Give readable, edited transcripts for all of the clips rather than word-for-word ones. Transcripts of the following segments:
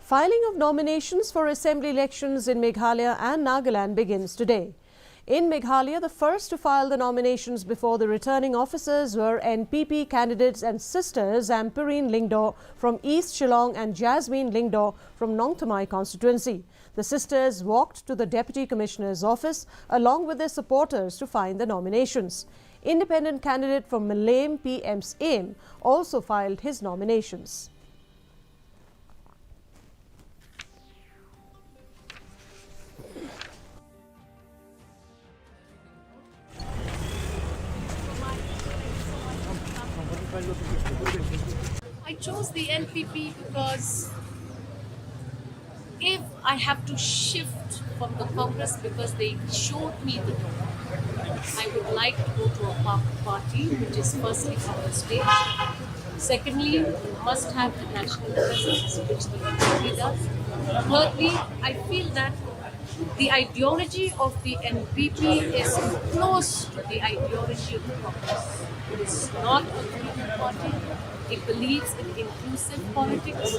Filing of nominations for assembly elections in Meghalaya and Nagaland begins today. In Meghalaya, the first to file the nominations before the returning officers were NPP candidates and sisters Amperine Lingdo from East Shillong and Jasmine Lingdo from Nongthamai constituency. The sisters walked to the Deputy Commissioner's office along with their supporters to find the nominations. Independent candidate from Malame PM's AIM also filed his nominations. I chose the NPP because if I have to shift from the Congress because they showed me the door, I would like to go to a party which is firstly from the state. Secondly, must have the national presence, which the NPP does. Thirdly, I feel that the ideology of the NPP is close to the ideology of the Congress. It is not a political party. It believes in inclusive politics.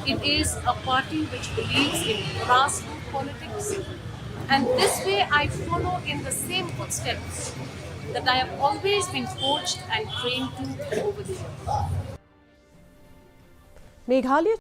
It is a party which believes in grassroots politics. And this way I follow in the same footsteps that I have always been coached and trained to over the years. Meghalaya